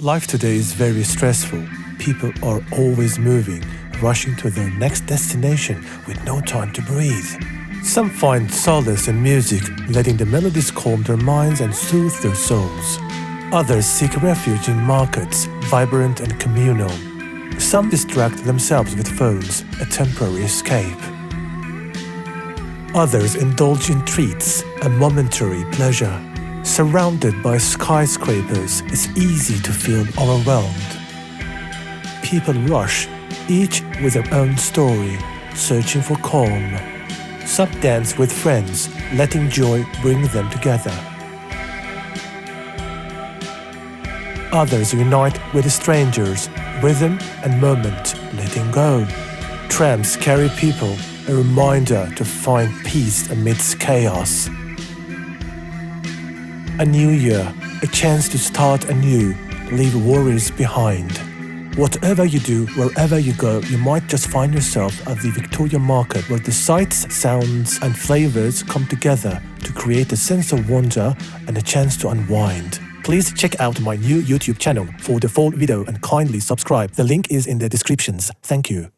Life today is very stressful. People are always moving, rushing to their next destination with no time to breathe. Some find solace in music, letting the melodies calm their minds and soothe their souls. Others seek refuge in markets, vibrant and communal. Some distract themselves with phones, a temporary escape. Others indulge in treats, a momentary pleasure. Surrounded by skyscrapers, it's easy to feel overwhelmed. People rush, each with their own story, searching for calm. Some dance with friends, letting joy bring them together. Others unite with strangers, rhythm and moment, letting go. Trams carry people, a reminder to find peace amidst chaos. A new year, a chance to start anew, leave worries behind. Whatever you do, wherever you go, you might just find yourself at the Victoria Market where the sights, sounds and flavors come together to create a sense of wonder and a chance to unwind. Please check out my new YouTube channel for the full video and kindly subscribe. The link is in the descriptions. Thank you.